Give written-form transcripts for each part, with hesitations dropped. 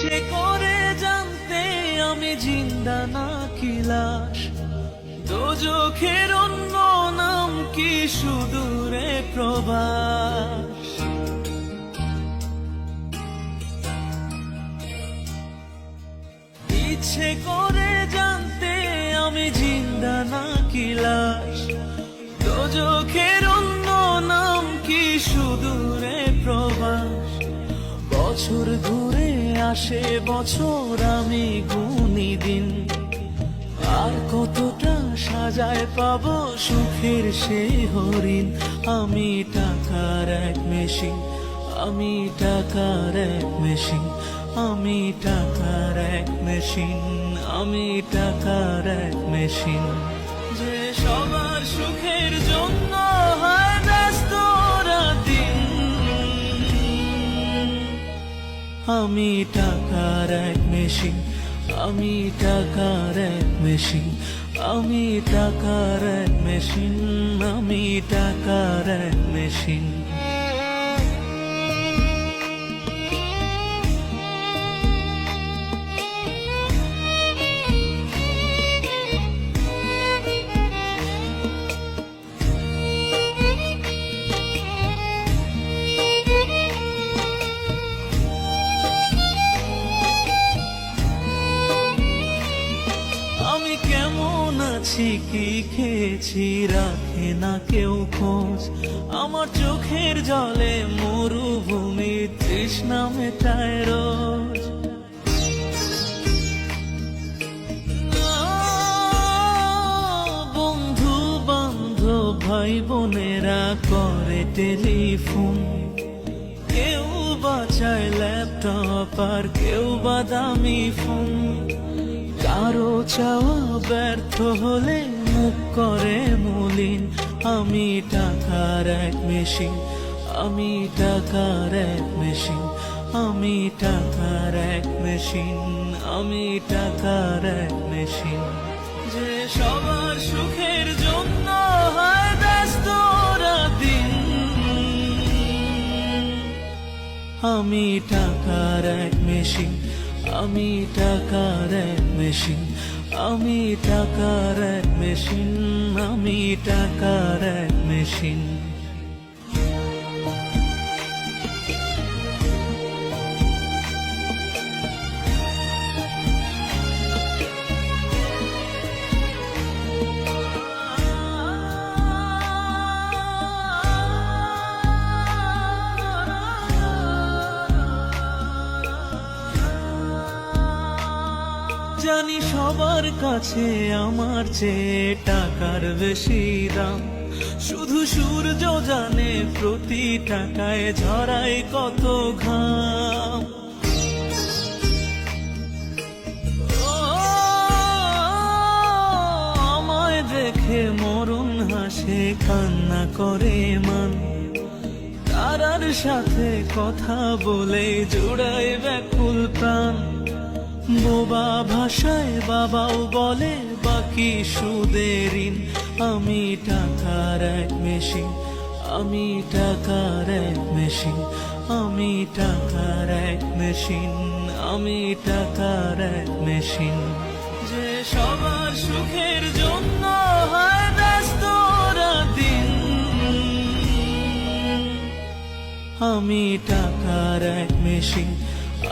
ইচ্ছে করে জানতে আমি জিন্দা নাকি লাশ, দোজখের অন্য নাম কি সুদূরে প্রবাস। ইচ্ছে করে জানতে আমি জিন্দা নাকি লাশ, দোজখের অন্য নাম কি সুদূরে প্রবাস। বছর ঘুরে আসে বছর, আমি গুনি দিন, আর কতটা সাজায় পাবো সুখের সেই হরিণ। আমি টাকার এক মেশিন, আমি টাকার এক মেশিন, আমি টাকার এক মেশিন, আমি টাকার এক মেশিন। যে সবার সুখের জন্য হয় ব্যস্ত রাতদিন। আমি টাকার এক মেশিন, আমি টাকার এক মেশিন, আমি টাকার এক মেশিন, আমি টাকার এক মেশিন। আমি কেমন আছি কি খেয়েছি রাখে না কেউ খোঁজ, আমার চোখের জলে মরুভূমি তৃষ্ণা মেটায় রোজ। বন্ধু বান্ধব ভাই বোনেরা করে টেলিফোন, কেউ বাঁচায় ল্যাপটপ আর কেউ বা দামি ফোন। কারো চাওয়া ব্যর্থ হলে মুখ করে মলিন। আমি টাকার এক মেশিন, আমি টাকার এক মেশিন, আমি টাকার এক মেশিন, আমি টাকার এক মেশিন। যে সবার সুখের জন্য হয় ব্যস্ত রাতদিন। আমি টাকার এক মেশিন, আমি টাকার এক মেশিন, আমি টাকার এক মেশিন, আমি টাকার এক মেশিন। জানি সবার কাছে আমার চেয়ে টাকার বেশি দাম, শুধু সূর্য জানে প্রতি টাকায় ঝরায় কত ঘাম। আমায় দেখে মরণ হাসে কান্না করে মান, তারার সাথে কথা বলে জোড়ায় ব্যাকুল প্রাণ। বোবা ভাষায় বাবাও বলে বাকি সুদের ঋণ। আমি টাকার এক মেশিন, আমি টাকার এক মেশিন, আমি টাকার এক মেশিন, আমি টাকার এক মেশিন। যে সবার সুখের জন্য হয় ব্যস্ত রাতদিন। আমি টাকার এক মেশিন,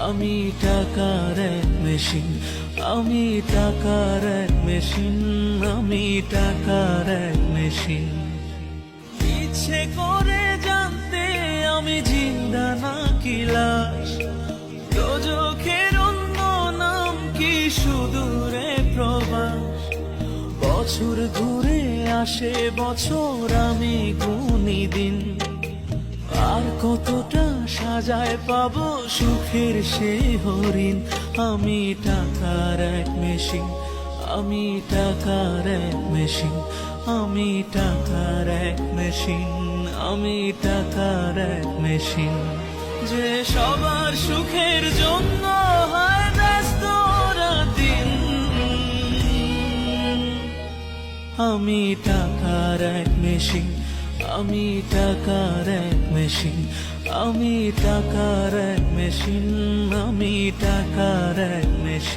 আমি টাকার এক মেশিন, আমি টাকার এক মেশিন, আমি টাকার এক মেশিন। ইচ্ছে করে জানতে আমি জিন্দা নাকি লাশ, দোজখের অন্য নাম কি সুদূরে প্রবাস। বছর ঘুরে আসে বছর, আমি গুনি দিন, আর কতটা সাজায় পাবো সুখের সেই হরিণ। আমি টাকার এক মেশিন, আমি টাকার এক মেশিন, আমি টাকার এক মেশিন, আমি টাকার এক মেশিন। যে সবার সুখের জন্য হয় ব্যস্ত রাতদিন। আমি টাকার এক মেশিন, আমি টাকার এক মেশিন, আমি টাকার এক মেশিন, আমি টাকার এক মেশিন।